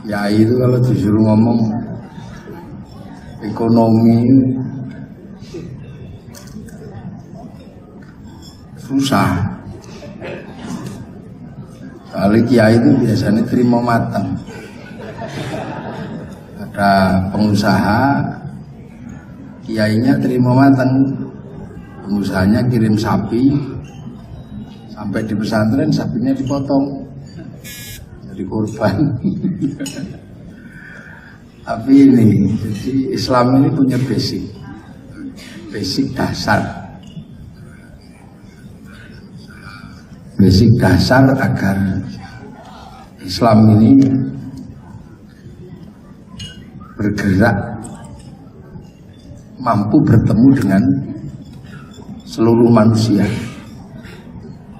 Ya itu kalau disuruh ngomong ekonomi susah. Soalnya kiai itu biasanya terima matang. Ada pengusaha, kiainya terima matang. Pengusahanya kirim sapi, sampai di pesantren sapinya dipotong, jadi korban. Tapi ini, jadi Islam ini punya basic dasar. Basic dasar agar Islam ini bergerak, mampu bertemu dengan seluruh manusia.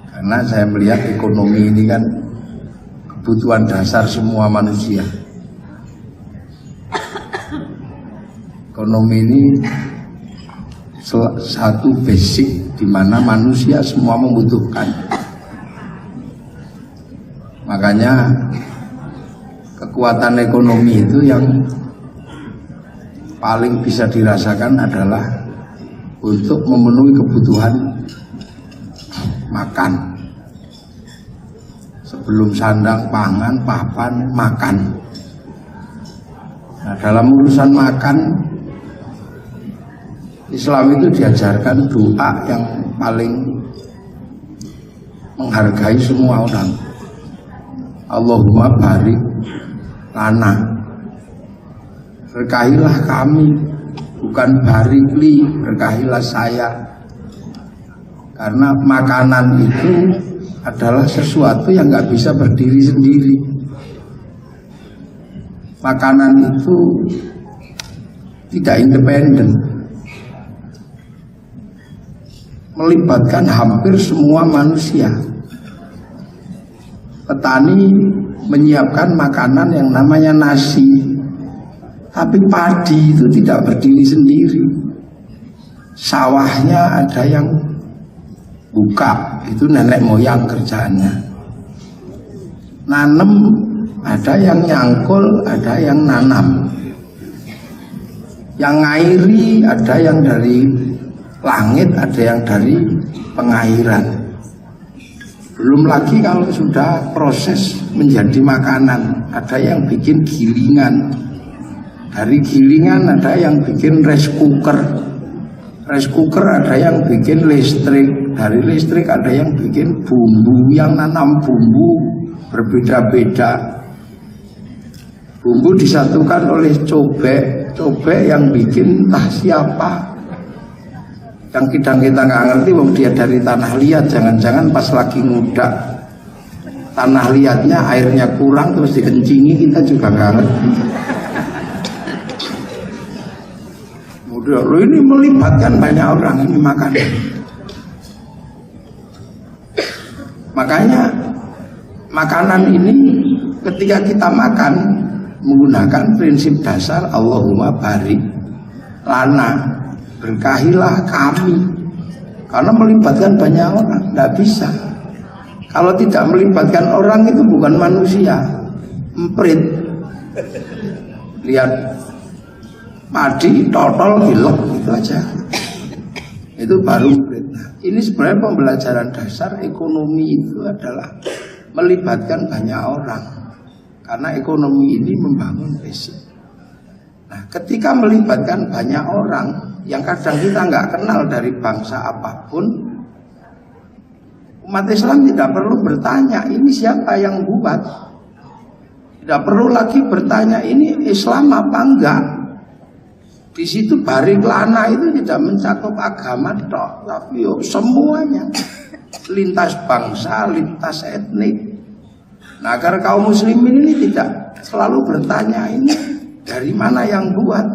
Karena saya melihat ekonomi ini kan kebutuhan dasar semua manusia. Ekonomi ini satu basic di mana manusia semua membutuhkan. Makanya kekuatan ekonomi itu yang paling bisa dirasakan adalah untuk memenuhi kebutuhan makan. Sebelum sandang, pangan, papan, makan. Nah, dalam urusan makan, Islam itu diajarkan doa yang paling menghargai semua orang. Allahumma barik lana, berkahilah kami, bukan barikli, berkahilah saya. Karena makanan itu adalah sesuatu yang nggak bisa berdiri sendiri. Makanan itu tidak independen, melibatkan hampir semua manusia. Petani menyiapkan makanan yang namanya nasi, tapi padi itu tidak berdiri sendiri. Sawahnya ada yang buka, itu nenek moyang kerjaannya. Nanem ada yang nyangkul, ada yang nanam. Yang ngairi ada yang dari langit, ada yang dari pengairan. Belum lagi kalau sudah proses menjadi makanan, ada yang bikin gilingan. Dari gilingan ada yang bikin rice cooker. Rice cooker ada yang bikin listrik. Dari listrik ada yang bikin bumbu, yang nanam bumbu berbeda-beda. Bumbu disatukan oleh cobek. Cobek yang bikin entah siapa. Yang kita nggak ngerti, wong dia dari tanah liat, jangan-jangan pas lagi muda tanah liatnya airnya kurang terus dikencingi, kita juga nggak ngerti. Mudah, lo ini melibatkan banyak orang ini makanan. Makanya makanan ini ketika kita makan menggunakan prinsip dasar Allahumma barik lana, berkahilah kami. Karena melibatkan banyak orang, tidak bisa. Kalau tidak melibatkan orang itu bukan manusia, emprit. Lihat padi, totol, hilek, itu aja. Itu baru emprit. Nah, ini sebenarnya pembelajaran dasar ekonomi itu adalah melibatkan banyak orang. Karena ekonomi ini membangun basic. Nah, ketika melibatkan banyak orang yang kadang kita nggak kenal dari bangsa apapun, umat Islam tidak perlu bertanya ini siapa yang buat. Tidak perlu lagi bertanya ini Islam apa enggak. Di situ barik lana itu tidak mencakup agama toh, tapi semuanya, lintas bangsa, lintas etnik. Nah, agar kaum muslimin ini tidak selalu bertanya ini dari mana yang buat.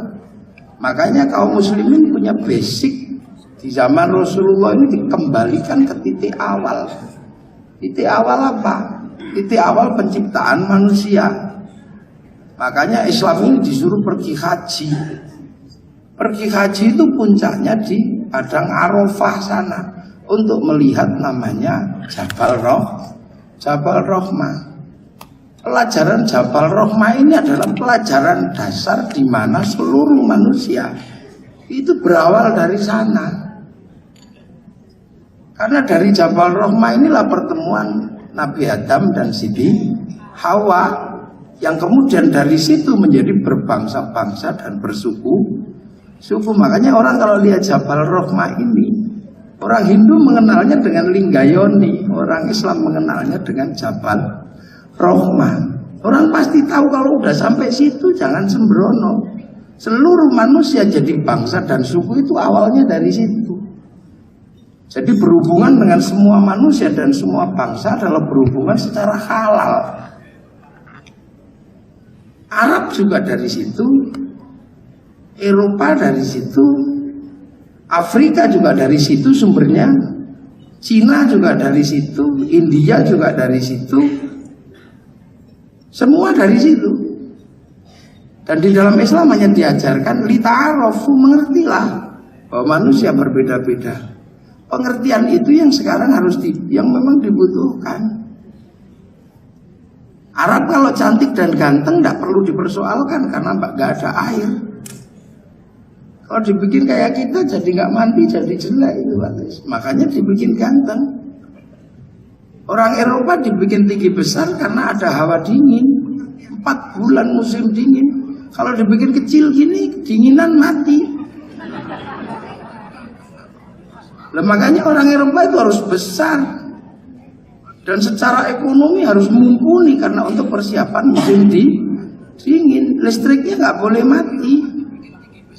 Makanya kaum muslimin punya basic. Di zaman Rasulullah ini dikembalikan ke titik awal. Titik awal apa? Titik awal penciptaan manusia. Makanya Islam ini disuruh pergi haji. Pergi haji itu puncaknya di Padang Arafah sana, untuk melihat namanya Jabal Rahmah. Pelajaran Jabal Rahmah ini adalah pelajaran dasar di mana seluruh manusia itu berawal dari sana. Karena dari Jabal Rahmah inilah pertemuan Nabi Adam dan Siti Hawa, yang kemudian dari situ menjadi berbangsa-bangsa dan bersuku. Makanya orang kalau lihat Jabal Rahmah ini, orang Hindu mengenalnya dengan Linggayoni, orang Islam mengenalnya dengan Jabal Rahmah. Orang pasti tahu kalau udah sampai situ jangan sembrono. Seluruh manusia jadi bangsa dan suku itu awalnya dari situ. Jadi berhubungan dengan semua manusia dan semua bangsa adalah berhubungan secara halal. Arab juga dari situ, Eropa dari situ, Afrika juga dari situ sumbernya, Cina juga dari situ, India juga dari situ, semua dari situ. Dan di dalam Islam hanya diajarkan lita'arofu, mengertilah bahwa manusia berbeda-beda. Pengertian itu yang sekarang yang memang dibutuhkan. Arab kalau cantik dan ganteng tidak perlu dipersoalkan karena nggak ada air. Kalau dibikin kayak kita jadi nggak mandi, jadi jelek itu, makanya dibikin ganteng. Orang Eropa dibikin tinggi besar karena ada hawa dingin. 4 bulan musim dingin. Kalau dibikin kecil gini, dinginan mati. Makanya orang Eropa itu harus besar. Dan secara ekonomi harus mumpuni karena untuk persiapan musim dingin. Listriknya nggak boleh mati.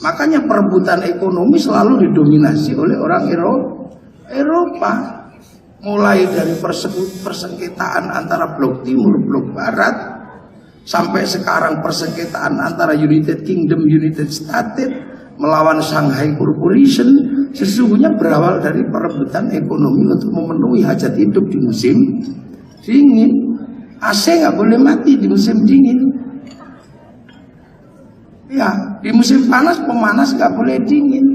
Makanya perebutan ekonomi selalu didominasi oleh orang Eropa. Mulai dari persengketaan antara blok timur, blok barat, sampai sekarang persengketaan antara United Kingdom, United States melawan Shanghai Corporation, sesungguhnya berawal dari perebutan ekonomi untuk memenuhi hajat hidup di musim dingin. AC nggak boleh mati di musim dingin. Ya, di musim panas pemanas nggak boleh dingin.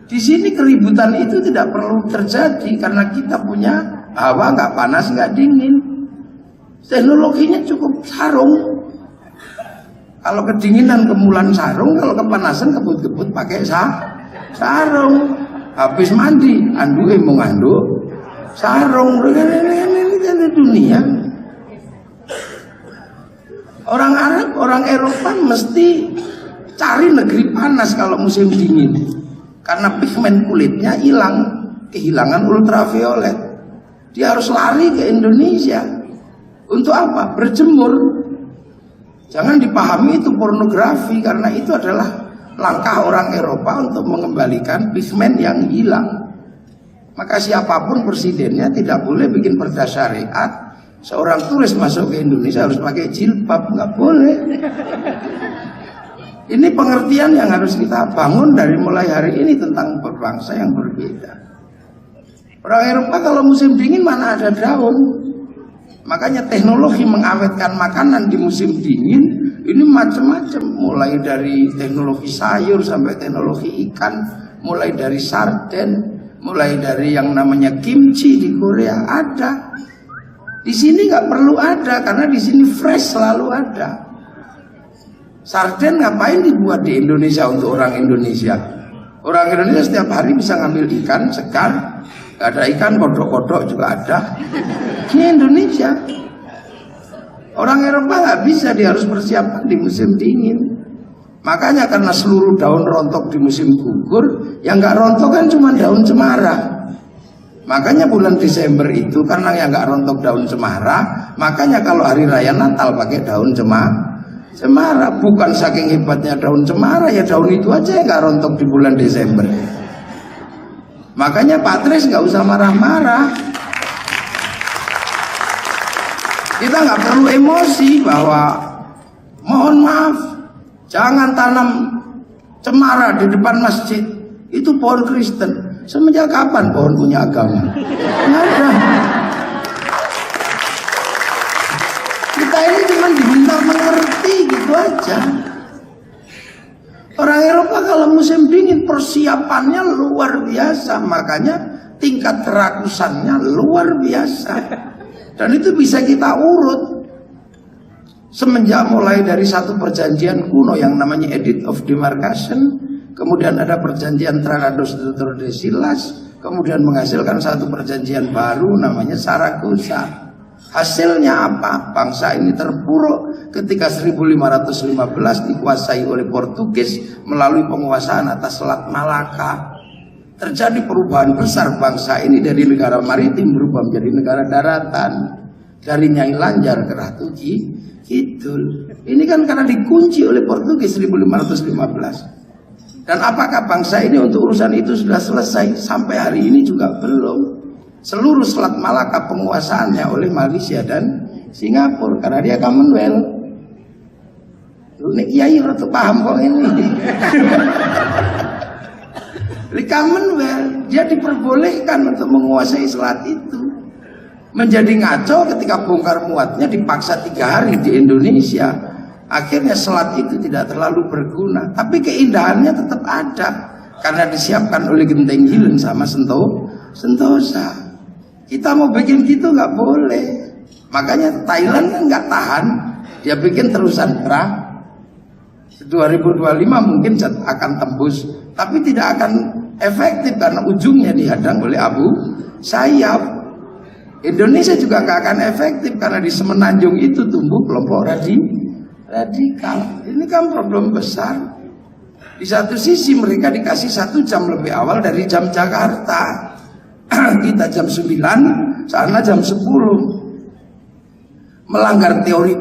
Di sini keributan itu tidak perlu terjadi karena kita punya hawa nggak panas nggak dingin. Teknologinya cukup sarung. Kalau kedinginan kemulan sarung, kalau kepanasan kebut-kebut pakai sarung. Habis mandi, anduke mau nganduk sarung. Ini dunia. Orang Arab, orang Eropa mesti cari negeri panas kalau musim dingin. Karena pigmen kulitnya hilang, kehilangan ultraviolet. Dia harus lari ke Indonesia. Untuk apa? Berjemur. Jangan dipahami itu pornografi, karena itu adalah langkah orang Eropa untuk mengembalikan pigmen yang hilang. Maka siapapun presidennya tidak boleh bikin perda syariat seorang turis masuk ke Indonesia harus pakai jilbab, nggak boleh. Ini pengertian yang harus kita bangun dari mulai hari ini tentang berbangsa yang berbeda. Orang Eropa kalau musim dingin mana ada daun. Makanya teknologi mengawetkan makanan di musim dingin ini macam-macam. Mulai dari teknologi sayur sampai teknologi ikan. Mulai dari sarden, mulai dari yang namanya kimchi di Korea ada. Di sini nggak perlu ada karena di sini fresh selalu ada. Sarden ngapain dibuat di Indonesia untuk orang Indonesia? Orang Indonesia setiap hari bisa ngambil ikan segar, gak ada ikan kodok-kodok juga ada. Ini Indonesia. Orang Eropa nggak bisa, dia harus persiapan di musim dingin. Makanya karena seluruh daun rontok di musim gugur, yang nggak rontok kan cuma daun cemara. Makanya bulan Desember itu karena yang nggak rontok daun cemara, makanya kalau hari raya Natal pakai daun cemara. Bukan saking hebatnya daun cemara, ya daun itu aja yang gak rontok di bulan Desember. Makanya Pak Tris gak usah marah-marah. Kita gak perlu emosi bahwa mohon maaf, jangan tanam cemara di depan masjid. Itu pohon Kristen. Semenjak kapan pohon punya agama? Nggak ada. Kita ini cuma diminta mengerti gitu aja. Orang Eropa kalau musim dingin persiapannya luar biasa, makanya tingkat kerakusannya luar biasa. Dan itu bisa kita urut. Semenjak mulai dari satu perjanjian kuno yang namanya Edict of Demarcation, kemudian ada perjanjian Tratados de Tordesillas, kemudian menghasilkan satu perjanjian baru namanya Saragossa. Hasilnya apa? Bangsa ini terpuruk ketika 1515 dikuasai oleh Portugis melalui penguasaan atas Selat Malaka. Terjadi perubahan besar, bangsa ini dari negara maritim berubah menjadi negara daratan. Dari Nyai Lanjar ke Ratu Kidul. Ini kan karena dikunci oleh Portugis 1515. Dan apakah bangsa ini untuk urusan itu sudah selesai? Sampai hari ini juga belum. Seluruh Selat Malaka penguasaannya oleh Malaysia dan Singapura karena dia Commonwealth. Ini kiai rada paham kok ini. Di Commonwealth dia diperbolehkan untuk menguasai selat itu. Menjadi ngaco ketika bongkar muatnya dipaksa 3 hari di Indonesia. Akhirnya selat itu tidak terlalu berguna, tapi keindahannya tetap ada karena disiapkan oleh Genteng Hilen sama Sentosa. Kita mau bikin gitu nggak boleh. Makanya Thailand kan nggak tahan, dia bikin terusan perang. 2025 mungkin akan tembus, tapi tidak akan efektif karena ujungnya dihadang oleh Abu Sayyaf. Indonesia juga nggak akan efektif karena di Semenanjung itu tumbuh kelompok radikal. Ini kan problem besar. Di satu sisi mereka dikasih 1 jam lebih awal dari jam Jakarta. Kita jam 9, sana jam 10. Melanggar teori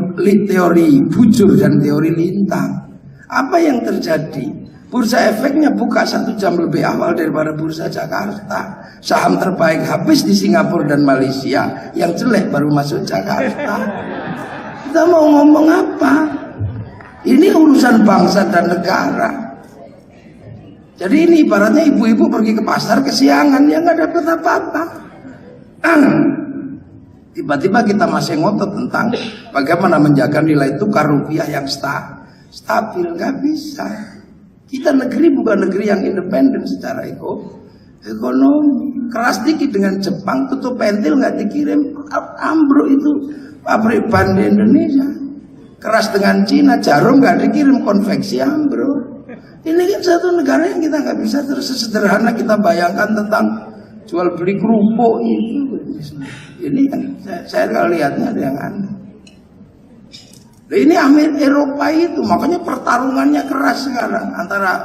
bujur dan teori lintang. Apa yang terjadi? Bursa efeknya buka 1 jam lebih awal daripada bursa Jakarta. Saham terbaik habis di Singapura dan Malaysia, yang jelek baru masuk Jakarta. Kita mau ngomong apa? Ini urusan bangsa dan negara. Jadi ini ibaratnya ibu-ibu pergi ke pasar kesiangan, ya nggak dapat apa-apa. Tiba-tiba kita masih ngotot tentang bagaimana menjaga nilai tukar rupiah yang stabil, nggak bisa. Kita negeri bukan negeri yang independen secara ekonomi. Keras dikit dengan Jepang, tutup pentil nggak dikirim, ambruk itu pabrik ban di Indonesia. Keras dengan Cina, jarum nggak dikirim, konveksi ambruk. Ini kan satu negara yang kita nggak bisa terus sederhana kita bayangkan tentang jual beli kerupuk itu. Ini kan saya kalau lihatnya ada yang aneh. Nah, ini Eropa itu makanya pertarungannya keras sekarang antara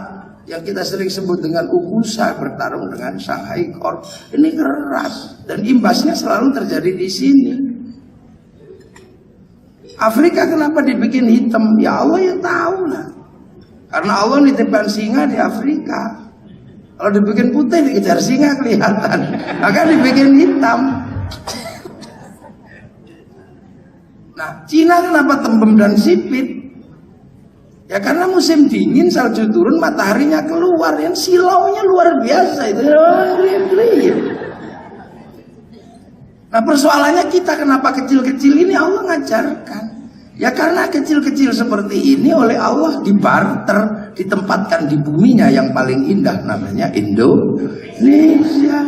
yang kita sering sebut dengan UKUSA bertarung dengan Shanghai Corp. Ini keras dan imbasnya selalu terjadi di sini. Afrika kenapa dibikin hitam? Ya Allah yang tahu lah. Karena Allah nitipkan singa di Afrika. Kalau dibikin putih dikejar singa kelihatan. Maka dibikin hitam. Nah, Cina kenapa tembem dan sipit? Ya karena musim dingin, salju turun, mataharinya keluar, yang silaunya luar biasa itu. Nah persoalannya kita kenapa kecil-kecil ini Allah ngajarkan. Ya karena kecil-kecil seperti ini oleh Allah dibarter, ditempatkan di buminya yang paling indah namanya Indonesia.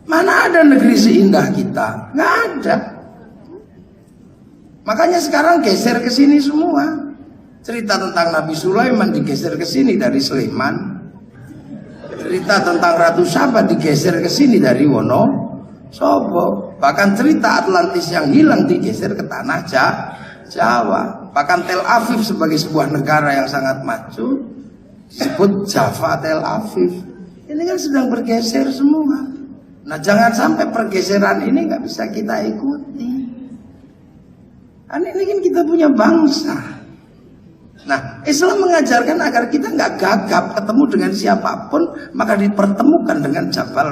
Mana ada negeri seindah kita? Nggak ada. Makanya sekarang geser ke sini semua. Cerita tentang Nabi Sulaiman digeser ke sini dari Sleman. Cerita tentang Ratu Saba digeser ke sini dari Wonosobo. Bahkan cerita Atlantis yang hilang digeser ke tanah Jawa. Bahkan Tel Aviv sebagai sebuah negara yang sangat maju disebut Java Tel Aviv. Ini kan sedang bergeser semua. Nah jangan sampai pergeseran ini nggak bisa kita ikuti. Ini kan kita punya bangsa. Nah, Islam mengajarkan agar kita nggak gagap ketemu dengan siapapun, maka dipertemukan dengan Jabal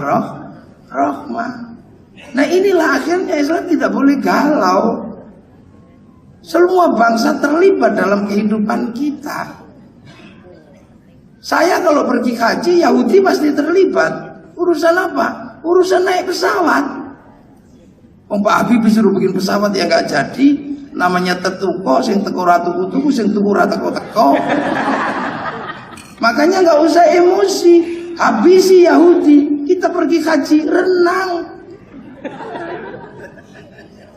Rahmah. Nah, inilah akhirnya Islam tidak boleh galau. Semua bangsa terlibat dalam kehidupan kita. Saya kalau pergi haji, Yahudi pasti terlibat. Urusan apa? Urusan naik pesawat. Pak Habib disuruh bikin pesawat yang nggak jadi. Namanya tetuko, sing teko ratu kutuku, sing tuku ratu teko. Makanya nggak usah emosi, habisi Yahudi. Kita pergi haji renang,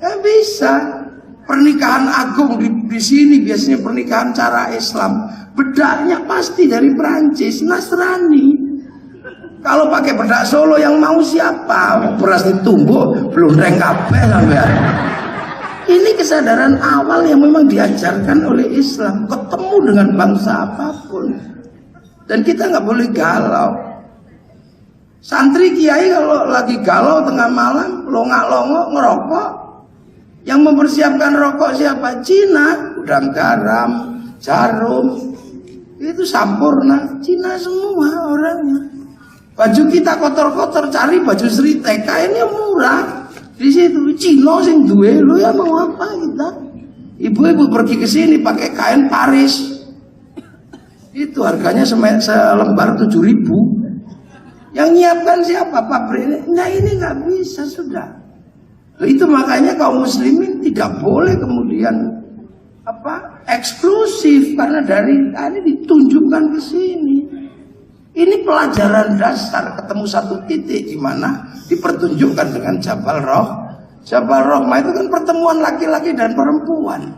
nggak bisa. Pernikahan agung di sini biasanya pernikahan cara Islam. Bedaknya pasti dari Perancis, Nasrani. Kalau pakai bedak Solo yang mau siapa? Beras ditumbuk, blundreng kabeh sampean. Ini kesadaran awal yang memang diajarkan oleh Islam. Ketemu dengan bangsa apapun. Dan kita nggak boleh galau. Santri kiai kalau lagi galau tengah malam, longak-longok ngerokok. Yang mempersiapkan rokok siapa? Cina, udang garam, jarum. Itu sampurna, Cina semua orangnya. Baju kita kotor-kotor, cari baju Sritek, kainnya murah. Di situ Cina sing duwe, lu ya mau apa kita? Ibu-ibu pergi ke sini pakai kain Paris. Itu harganya selembar 7.000. Yang nyiapkan siapa? Pabrik. Nah ini nggak bisa sudah. Itu makanya kaum muslimin tidak boleh kemudian eksklusif karena dari ini ditunjukkan ke sini. Ini pelajaran dasar, ketemu satu titik di mana dipertunjukkan dengan Jabal Roh. Jabal Rohmah itu kan pertemuan laki-laki dan perempuan.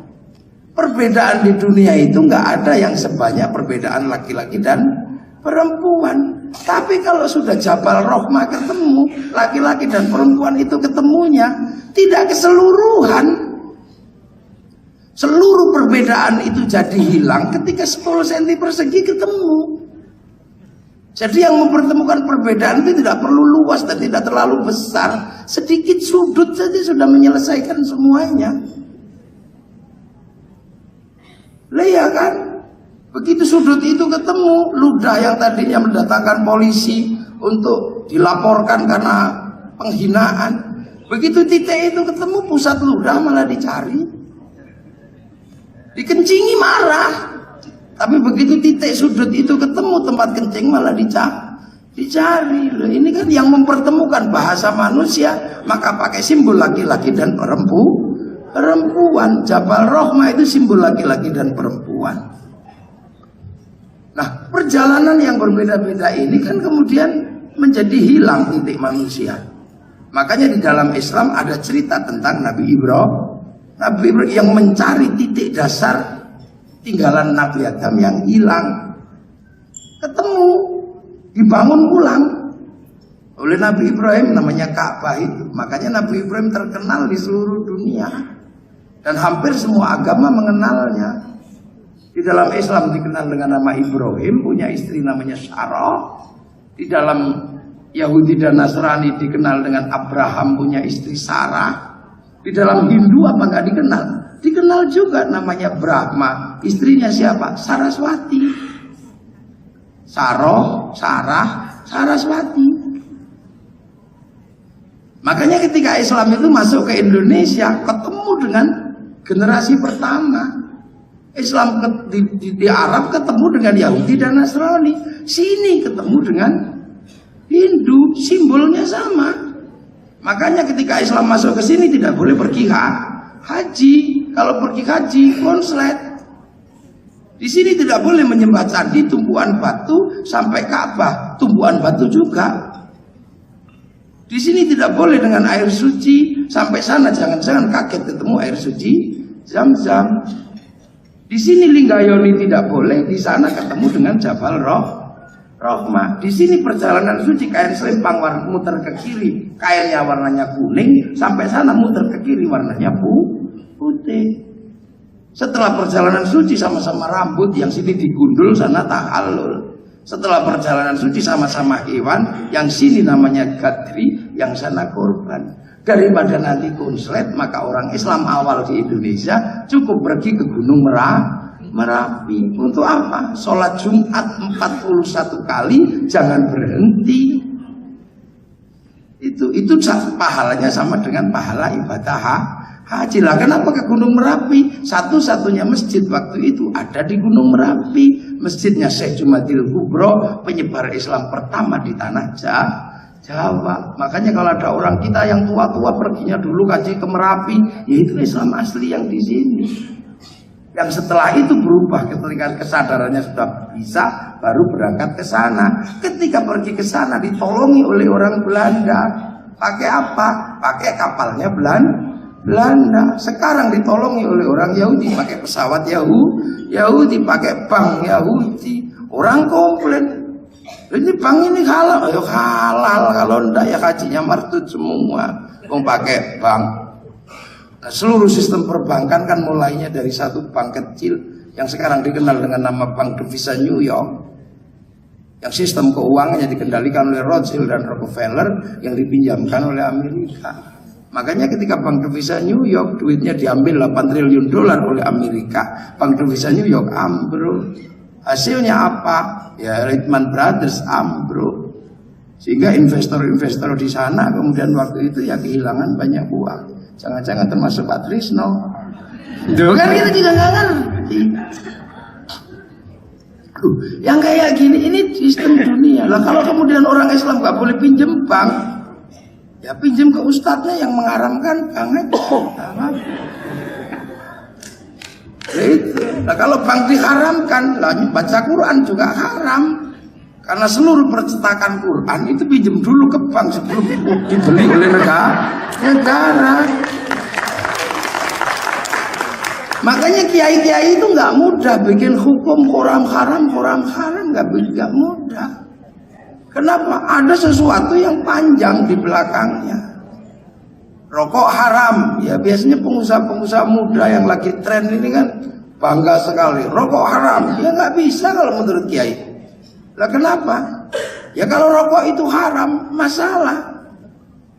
Perbedaan di dunia itu nggak ada yang sebanyak perbedaan laki-laki dan perempuan. Tapi kalau sudah Jabal Rohmah ketemu, laki-laki dan perempuan itu ketemunya tidak keseluruhan. Seluruh perbedaan itu jadi hilang ketika 10 cm persegi ketemu. Jadi yang mempertemukan perbedaan itu tidak perlu luas dan tidak terlalu besar. Sedikit sudut saja sudah menyelesaikan semuanya. Lihat kan? Begitu sudut itu ketemu, ludah yang tadinya mendatangkan polisi untuk dilaporkan karena penghinaan. Begitu titik itu ketemu, pusat ludah malah dicari. Dikencingi marah. Tapi begitu titik sudut itu ketemu, tempat kencing malah dicari. Loh, ini kan yang mempertemukan bahasa manusia, maka pakai simbol laki-laki dan perempuan. Jabal Rohmah itu simbol laki-laki dan perempuan. Nah, perjalanan yang berbeda-beda ini kan kemudian menjadi hilang titik manusia. Makanya di dalam Islam ada cerita tentang Nabi Ibrahim yang mencari titik dasar tinggalan Nabi Adam yang hilang. Ketemu, dibangun ulang oleh Nabi Ibrahim, namanya Ka'bah itu. Makanya Nabi Ibrahim terkenal di seluruh dunia dan hampir semua agama mengenalnya. Di dalam Islam dikenal dengan nama Ibrahim, punya istri namanya Sarah. Di dalam Yahudi dan Nasrani dikenal dengan Abraham, punya istri Sarah. Di dalam Hindu apa nggak dikenal? Dikenal juga namanya Brahma. Istrinya siapa? Saraswati. Saraswati. Makanya ketika Islam itu masuk ke Indonesia, ketemu dengan generasi pertama. Islam di Arab ketemu dengan Yahudi dan Nasrani. Sini ketemu dengan Hindu, simbolnya sama. Makanya ketika Islam masuk ke sini tidak boleh pergi haji. Kalau pergi haji, konslet. Di sini tidak boleh menyembah candi, tumpuan batu sampai Ka'bah, tumpuan batu juga. Di sini tidak boleh dengan air suci sampai sana, jangan-jangan kaget ketemu air suci Zam-Zam. Di sini Linggayoni tidak boleh, di sana ketemu dengan Jabal Rohmah. Di sini perjalanan suci kain selempang muter ke kiri, kainnya warnanya kuning, sampai sana muter ke kiri warnanya putih. Setelah perjalanan suci sama-sama rambut, yang sini digundul, sana tahallul. Setelah perjalanan suci sama-sama hewan, yang sini namanya gadri, yang sana korban. Daripada nanti konslet, maka orang Islam awal di Indonesia cukup pergi ke Gunung Merapi. Untuk apa? Sholat Jumat 41 kali, jangan berhenti. Itu pahalanya sama dengan pahala ibadah haji. Lah kenapa ke Gunung Merapi? Satu-satunya masjid waktu itu ada di Gunung Merapi. Masjidnya Syekh Jumadil Kubro, penyebar Islam pertama di tanah Jawa. Makanya kalau ada orang kita yang tua-tua perginya dulu kaji ke Merapi, yaitu Islam asli yang di sini. Yang setelah itu berubah ketika kesadarannya sudah bisa, baru berangkat ke sana. Ketika pergi ke sana ditolongi oleh orang Belanda. Pakai apa? Pakai kapalnya Belanda. Sekarang ditolongi oleh orang Yahudi pakai pesawat Yahudi pakai bank Yahudi. Orang komplain, ini bank ini halal. Ayo halal, kalau enggak ya hajinya martut semua. Pakai bank. Nah, seluruh sistem perbankan kan mulainya dari satu bank kecil yang sekarang dikenal dengan nama Bank Devisa New York, yang sistem keuangannya dikendalikan oleh Rothschild dan Rockefeller, yang dipinjamkan oleh Amerika. Makanya ketika Bank Devisa New York duitnya diambil 8 triliun dolar oleh Amerika, Bank Devisa New York ambruk. Hasilnya apa? Ya Lehman Brothers ambruk. Sehingga investor-investor di sana kemudian waktu itu ya kehilangan banyak uang. Jangan-jangan termasuk Pak Trisno. Duh, kan kita juga nggak ngerti. Yang kayak gini ini sistem dunia. Lah kalau kemudian orang Islam nggak boleh pinjem bank, ya pinjem ke ustadznya yang mengharamkan bank. Itu. Nah kalau bank diharamkan, lah baca Quran juga haram. Karena seluruh percetakan Quran itu pinjem dulu ke bank sebelum dibeli oleh negara. Makanya kiai-kiai itu nggak mudah bikin hukum haram nggak mudah. Kenapa? Ada sesuatu yang panjang di belakangnya. Rokok haram, ya biasanya pengusaha-pengusaha muda yang lagi tren ini kan bangga sekali. Rokok haram, ya nggak bisa kalau menurut kiai. Lah kenapa? Ya kalau rokok itu haram, masalah.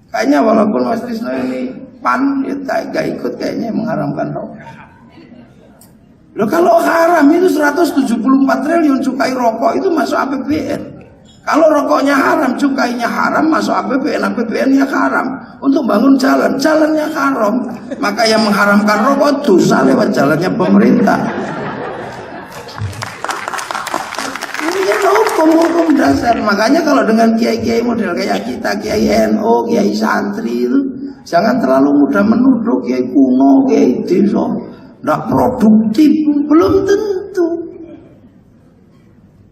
Kayaknya walaupun Mas Trisno ini PAN, ya gak ikut kayaknya mengharamkan rokok. Loh kalau haram itu 174 triliun cukai rokok itu masuk APBN. Kalau rokoknya haram, cukainya haram, masuk APBN, APBN-nya haram. Untuk bangun jalan, jalannya haram. Maka yang mengharamkan rokok dosa lewat jalannya pemerintah. Ini kan hukum dasar. Makanya kalau dengan kiai-kiai model kayak kita, kiai NU, kiai santri itu, jangan terlalu mudah menuduh kiai kuno, kiai desa, nggak produktif, belum tentu.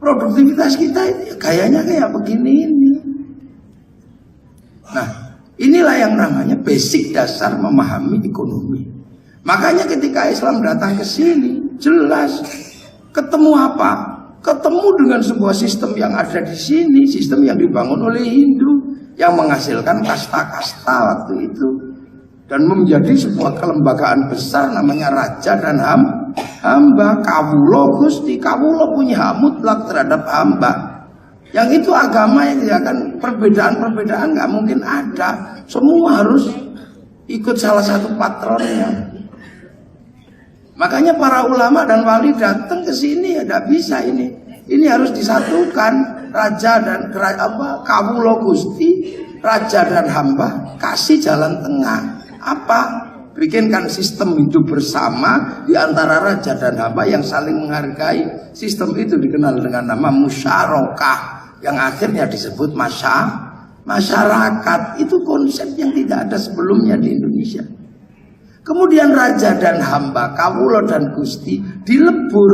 Produktivitas kita itu kayaknya kayak begini ini. Nah, inilah yang namanya basic dasar memahami ekonomi. Makanya ketika Islam datang ke sini, jelas ketemu apa? Ketemu dengan sebuah sistem yang ada di sini, sistem yang dibangun oleh Hindu, yang menghasilkan kasta-kasta waktu itu. Dan menjadi sebuah kelembagaan besar namanya raja dan hamba. Kawulo Gusti, kawulo punya hak mutlak terhadap hamba. Yang itu agama yang tidak akan perbedaan-perbedaan nggak mungkin ada. Semua harus ikut salah satu patronnya. Makanya para ulama dan wali datang ke sini ya tidak bisa ini. Ini harus disatukan raja dan kawulo Gusti, raja dan hamba, kasih jalan tengah. Apa? Bikinkan sistem hidup bersama di antara raja dan hamba yang saling menghargai. Sistem itu dikenal dengan nama musyarakah, yang akhirnya disebut masyarakat. Itu konsep yang tidak ada sebelumnya di Indonesia. Kemudian raja dan hamba, kawulo dan gusti dilebur.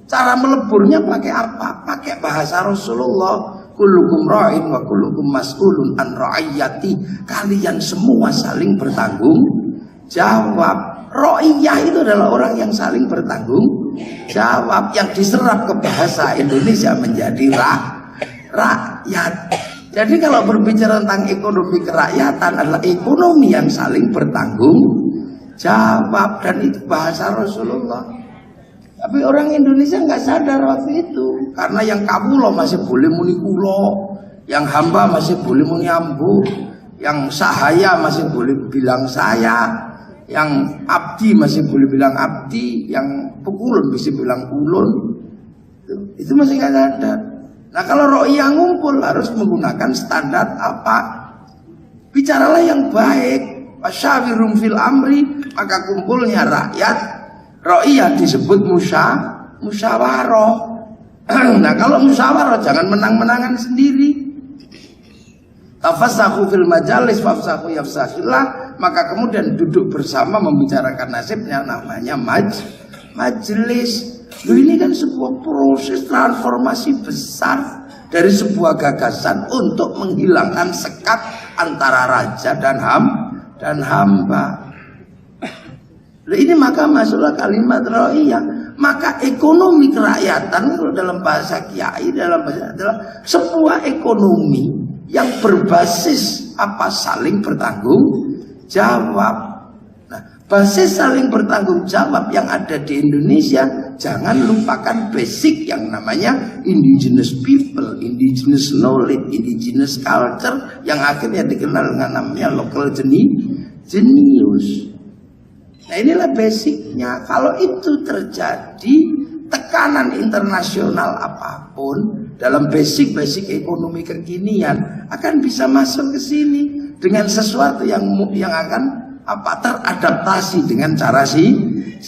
Cara meleburnya pakai apa? Pakai bahasa Rasulullah. Kullukum ra'in wa kullukum mas'ulun an ra'iyati. Kalian semua saling bertanggung jawab. Ra'iyah itu adalah orang yang saling bertanggung jawab, yang diserap ke bahasa Indonesia menjadi rakyat. Jadi kalau berbicara tentang ekonomi kerakyatan adalah ekonomi yang saling bertanggung jawab, dan itu bahasa Rasulullah. Tapi orang Indonesia nggak sadar waktu itu, karena yang kawulo masih boleh muni kulo, yang hamba masih boleh muni ambu, yang sahaya masih boleh bilang saya, yang abdi masih boleh bilang abdi, yang pekulun masih bilang kulun. Itu masih nggak sadar. Nah kalau ro'iyah ngumpul harus menggunakan standar apa? Bicaralah yang baik. Wasyawirum fil amri, maka kumpulnya rakyat. Ro'iyah disebut musyawarah. Nah kalau musyawarah jangan menang-menangan sendiri. Tafassahu fil majalis fafsahu yafsahillah. Maka kemudian duduk bersama membicarakan nasibnya, namanya majelis. Ini kan sebuah proses transformasi besar dari sebuah gagasan untuk menghilangkan sekat antara raja dan hamba. Ini maka masuklah kalimat ra'iyah. Maka ekonomi kerakyatan kalau dalam bahasa kiai, dalam bahasa adalah sebuah ekonomi yang berbasis apa? Saling bertanggung jawab. Nah, basis saling bertanggung jawab yang ada di Indonesia, jangan lupakan basic yang namanya indigenous people, indigenous knowledge, indigenous culture yang akhirnya dikenal dengan namanya local genius. Nah, inilah basicnya. Kalau itu terjadi, tekanan internasional apapun dalam basic ekonomi kekinian akan bisa masuk ke sini dengan sesuatu yang akan teradaptasi dengan cara sini.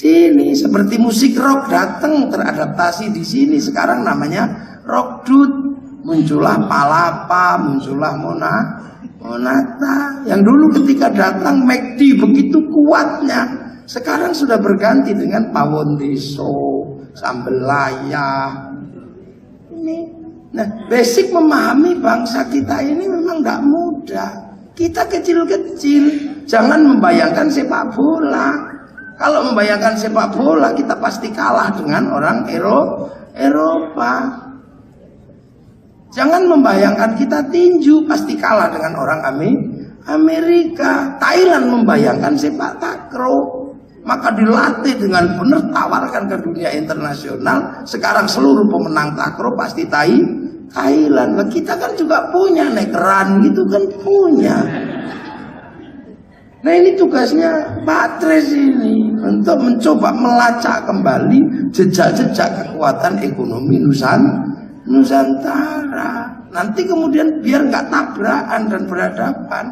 Seperti musik rock datang teradaptasi di sini, sekarang namanya rock dut. Muncullah Palapa, muncullah Monata. Yang dulu ketika datang McD begitu kuatnya, sekarang sudah berganti dengan pawon deso, sambal laya. Ini, nah basic memahami bangsa kita ini memang tidak mudah. Kita kecil-kecil, jangan membayangkan sepak bola. Kalau membayangkan sepak bola, kita pasti kalah dengan orang Eropa. Jangan membayangkan kita tinju, pasti kalah dengan orang Amerika. Thailand membayangkan sepak takraw, maka dilatih dengan benar, tawarkan ke dunia internasional. Sekarang seluruh pemenang takraw pasti Thailand. Nah, kita kan juga punya nekeran gitu kan punya. Nah, ini tugasnya Pak Tres ini untuk mencoba melacak kembali jejak-jejak kekuatan ekonomi Nusantara. Nanti kemudian biar nggak tabrakan dan berhadapan.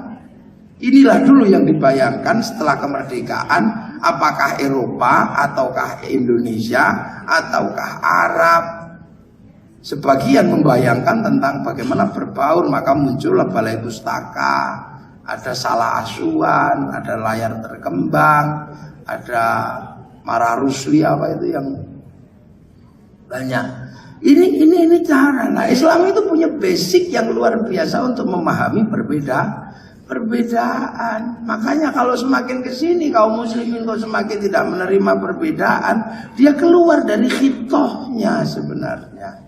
Inilah dulu yang dibayangkan setelah kemerdekaan. Apakah Eropa ataukah Indonesia ataukah Arab? Sebagian membayangkan tentang bagaimana berbaur, maka muncullah balai pustaka, ada salah asuhan, ada layar terkembang, ada Mara Rusli apa itu yang banyak. Ini cara. Nah, Islam itu punya basic yang luar biasa untuk memahami perbedaan. Makanya kalau semakin kesini kaum muslimin kok semakin tidak menerima perbedaan, dia keluar dari khitohnya sebenarnya.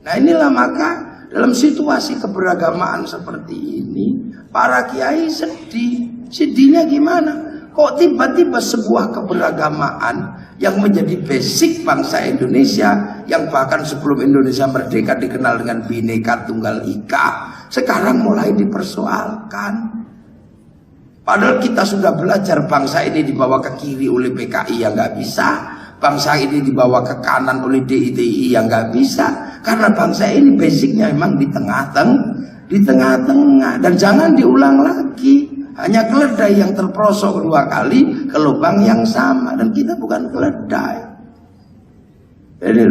Nah, inilah maka dalam situasi keberagamaan seperti ini, para kiai sedih. Sedihnya gimana? Kok tiba-tiba sebuah keberagamaan yang menjadi basic bangsa Indonesia, yang bahkan sebelum Indonesia merdeka dikenal dengan Bhinneka Tunggal Ika, sekarang mulai dipersoalkan. Padahal kita sudah belajar bangsa ini dibawa ke kiri oleh PKI yang nggak bisa, bangsa ini dibawa ke kanan oleh DITI yang nggak bisa, karena bangsa ini basicnya memang di tengah-tengah, dan jangan diulang lagi. Hanya keledai yang terprosok 2 kali ke lubang yang sama, dan kita bukan keledai. Jadi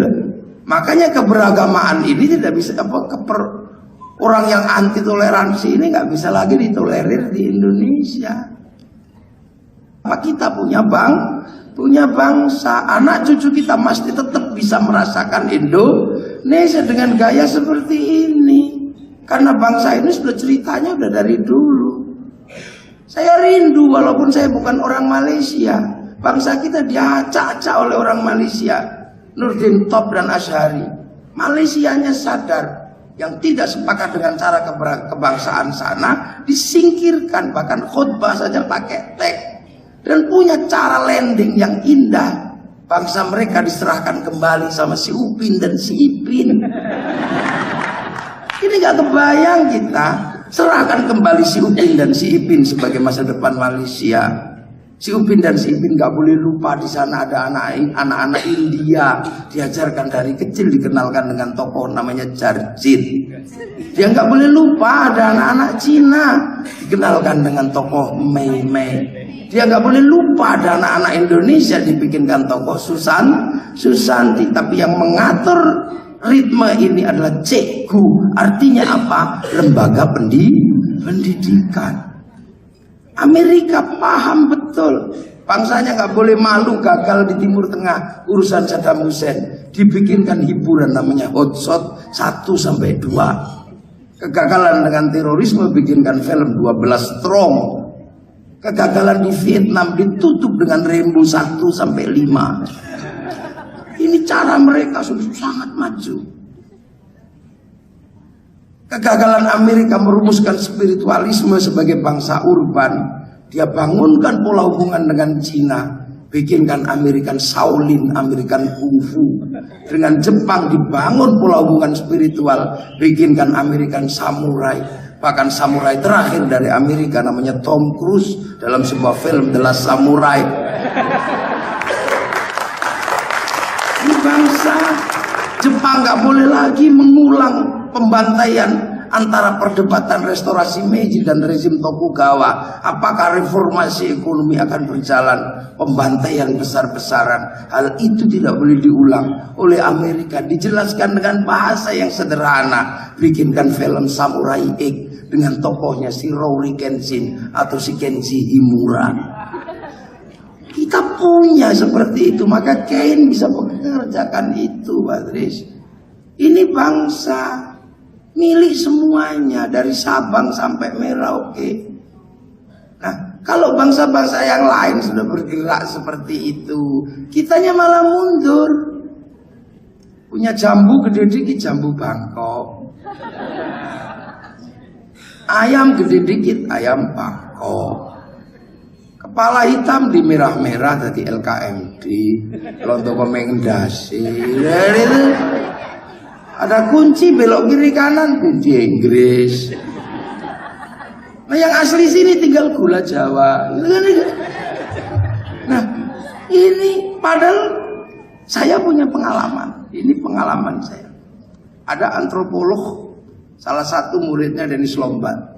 makanya keberagamaan ini tidak bisa orang yang anti toleransi ini nggak bisa lagi ditolerir di Indonesia. Kita punya bangsa, anak cucu kita mesti tetap bisa merasakan Indonesia dengan gaya seperti ini, karena bangsa ini sudah ceritanya udah dari dulu. Saya rindu walaupun saya bukan orang Malaysia, bangsa kita diacak-acak oleh orang Malaysia, Nurdin Top dan Asy'ari. Malaysianya sadar, yang tidak sepakat dengan cara kebangsaan sana disingkirkan, bahkan khutbah saja pakai teks, dan punya cara landing yang indah. Bangsa mereka diserahkan kembali sama si Upin dan si Ipin. Ini gak kebayang kita. Serahkan kembali si Upin dan si Ipin sebagai masa depan Malaysia. Si Upin dan si Ipin gak boleh lupa di sana ada anak-anak India, diajarkan dari kecil, dikenalkan dengan tokoh namanya Jarjit. Dia gak boleh lupa ada anak-anak Cina, dikenalkan dengan tokoh Mei Mei. Dia gak boleh lupa ada anak-anak Indonesia, dibikinkan tokoh Susanti. Tapi yang mengatur ritme ini adalah cikgu. Artinya apa? Lembaga pendidikan. Amerika paham betul, bangsanya gak boleh malu gagal di Timur Tengah urusan Saddam Hussein. Dibikinkan hiburan namanya Hotshot 1-2. Kegagalan dengan terorisme, bikinkan film 12 Strong. Kegagalan di Vietnam ditutup dengan Rainbow 1 sampai 5. Ini cara mereka sudah sangat maju. Kegagalan Amerika merumuskan spiritualisme sebagai bangsa urban. Dia bangunkan pola hubungan dengan Cina, bikinkan American Shaolin, American Kung Fu. Dengan Jepang dibangun pola hubungan spiritual, bikinkan American Samurai. Bahkan samurai terakhir dari Amerika namanya Tom Cruise dalam sebuah film The Last Samurai. Ini bangsa Jepang nggak boleh lagi mengulang pembantaian antara perdebatan restorasi Meiji dan rezim Tokugawa. Apakah reformasi ekonomi akan berjalan? Pembantaian besar-besaran. Hal itu tidak boleh diulang oleh Amerika. Dijelaskan dengan bahasa yang sederhana. Bikinkan film Samurai X dengan tokohnya si Rory Kenshin atau si Kenji Himura. Kita punya seperti itu, maka Kane bisa mengerjakan itu, Patrice. Ini bangsa milik semuanya dari Sabang sampai Merauke. Nah, kalau bangsa-bangsa yang lain sudah bergerak seperti itu, kitanya malah mundur. Punya jambu gede dikit, jambu Bangkok. Ayam gede dikit, ayam Bangkok. Kepala hitam di merah-merah tadi LKMD, lontok komendasi. Dari itu ada kunci belok kiri kanan, kunci Inggris. Nah yang asli sini tinggal gula Jawa. Nah ini padahal saya punya pengalaman. Ini pengalaman saya. Ada antropolog, salah satu muridnya Dennis Lombat.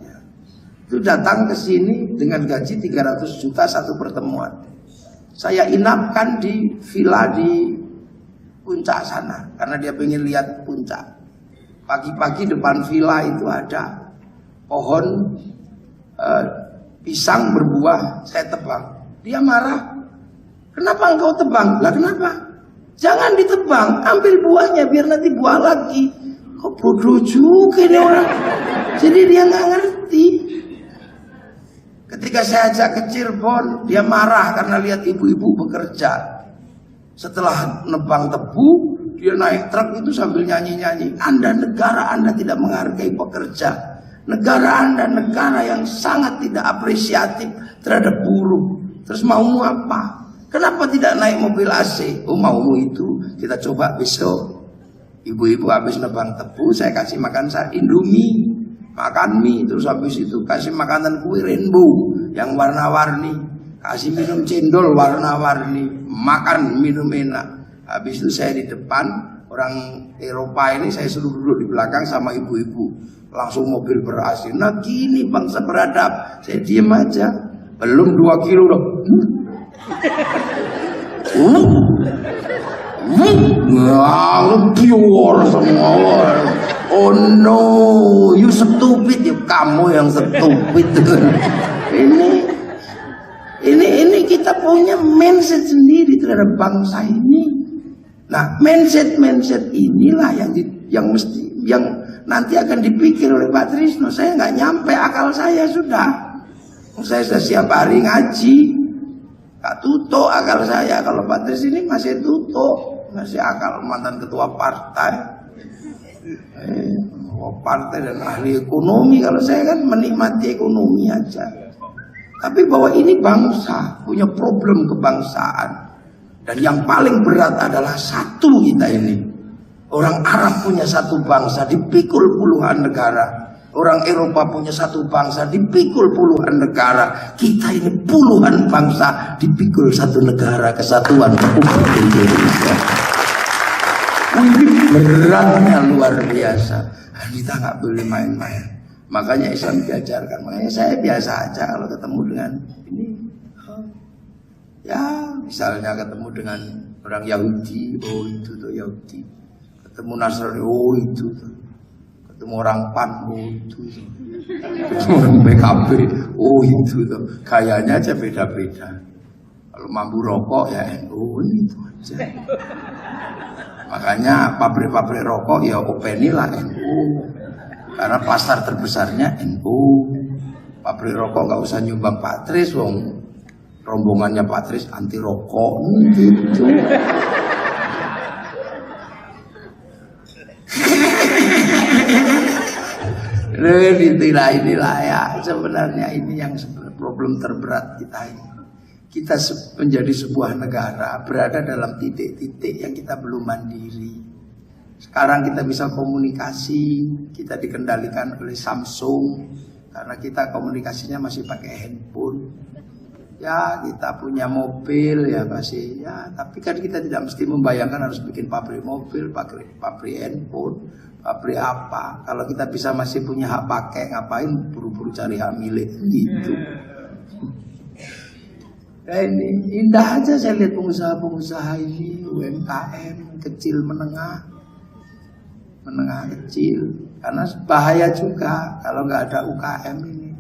Itu datang ke sini dengan gaji 300 juta satu pertemuan. Saya inapkan di villa di puncak sana karena dia pengen lihat puncak. Pagi-pagi depan villa itu ada pohon pisang berbuah, saya tebang. Dia marah. Kenapa engkau tebang? Lah kenapa? Jangan ditebang, ambil buahnya biar nanti buah lagi. Kok bodoh juga nih orang. Jadi dia nggak ngerti. Ketika saya ajak ke Cirebon, dia marah karena lihat ibu-ibu bekerja. Setelah nebang tebu, dia naik truk itu sambil nyanyi-nyanyi. Anda negara, Anda tidak menghargai pekerja. Negara Anda negara yang sangat tidak apresiatif terhadap buruh. Terus maumu apa? Kenapa tidak naik mobil AC? Oh maumu itu, kita coba besok. Ibu-ibu habis nebang tebu, saya kasih makan Indomie. Makan mie, terus habis itu kasih makanan kue rainbow yang warna-warni, kasih minum cendol warna-warni, makan minum enak. Habis itu saya di depan, orang Eropa ini saya suruh duduk di belakang sama ibu-ibu. Langsung mobil ber-AC. Nah gini bangsa beradab. Saya diem aja. Belum 2 kilo loh. Pure semua. Oh no, you stupid ya, kamu yang stupid. Ini kita punya mindset sendiri terhadap bangsa ini. Nah, mindset inilah yang nanti akan dipikir oleh Pak Trisno. Saya nggak nyampe akal saya sudah. Saya sudah siap hari ngaji, nggak tutup akal saya. Kalau Pak Tris ini masih tutup, masih akal mantan ketua partai. Partai dan ahli ekonomi. Kalau saya kan menikmati ekonomi aja. Tapi bahwa ini bangsa punya problem kebangsaan, dan yang paling berat adalah satu kita ini. Orang Arab punya satu bangsa dipikul puluhan negara. Orang Eropa punya satu bangsa dipikul puluhan negara. Kita ini puluhan bangsa dipikul satu negara, Kesatuan Republik Indonesia. Ini beratnya luar biasa. Kita nggak boleh main-main. Makanya Islam diajarkan. Makanya saya biasa aja kalau ketemu dengan ini. Ya, misalnya ketemu dengan orang Yahudi, oh itu tuh Yahudi. Ketemu Nasrani, oh itu tuh. Ketemu orang PAN, oh itu tuh. Ketemu orang PKB, oh itu tuh. Kayaknya aja beda-beda. Kalau mampu rokok ya NU, itu aja. Makanya pabrik-pabrik rokok ya openi lah NU. Karena pasar terbesarnya NU. pabrik rokok nggak usah nyumbang Pak Tris, wong rombongannya Pak Tris anti rokok gitu. Inilah ya sebenarnya ini yang problem terberat kita ini. Kita menjadi sebuah negara berada dalam titik-titik yang kita belum mandiri. Sekarang kita bisa komunikasi, kita dikendalikan oleh Samsung karena kita komunikasinya masih pakai handphone. Ya kita punya mobil ya masih ya, tapi kan kita tidak mesti membayangkan harus bikin pabrik mobil, pabrik handphone, pabrik apa. Kalau kita bisa masih punya hak pakai, ngapain buru-buru cari hak milik gitu. Nah, ini indah aja saya lihat pengusaha-pengusaha ini, UMKM kecil menengah kecil, karena bahaya juga kalau nggak ada UKM ini,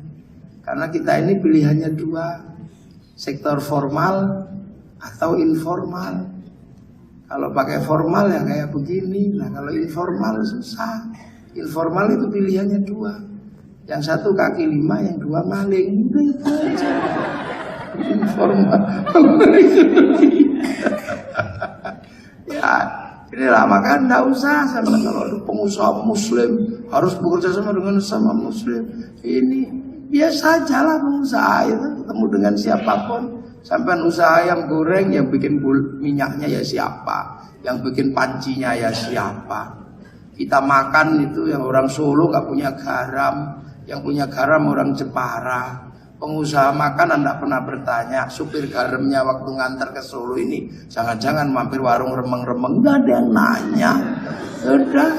karena kita ini pilihannya dua, sektor formal atau informal. Kalau pakai formal ya kayak begini, nah kalau informal susah. Informal itu pilihannya dua, yang satu kaki lima, yang dua maling. Itu aja. Informal. Ya inilah, maka tidak usah sama kalau pengusaha muslim harus bekerja sama dengan sama muslim. Ini biasa aja lah pengusaha itu ketemu dengan siapapun. Sampai usaha ayam goreng yang bikin minyaknya ya siapa, yang bikin pancinya ya siapa. Kita makan itu yang orang Solo nggak punya garam, yang punya garam orang Jepara. Pengusaha makan Anda pernah bertanya supir garamnya waktu ngantar ke Solo ini jangan-jangan mampir warung remeng-remeng, nggak ada yang nanya. Udah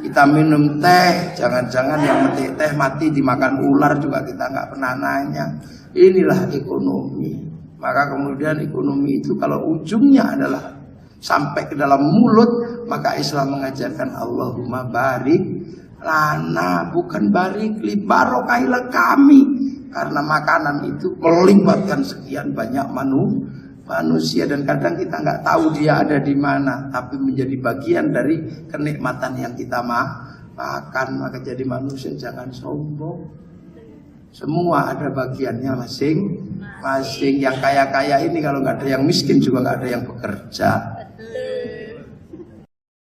kita minum teh, jangan-jangan yang metik teh mati dimakan ular juga kita nggak pernah nanya. Inilah ekonomi. Maka kemudian ekonomi itu kalau ujungnya adalah sampai ke dalam mulut, maka Islam mengajarkan Allahumma barik lana, bukan barik li, barokailah kami. Karena makanan itu melibatkan sekian banyak manusia, dan kadang kita nggak tahu dia ada di mana, tapi menjadi bagian dari kenikmatan yang kita makan. Maka jadi manusia jangan sombong. Semua ada bagiannya masing-masing. Yang kaya-kaya ini kalau nggak ada yang miskin juga nggak ada yang bekerja.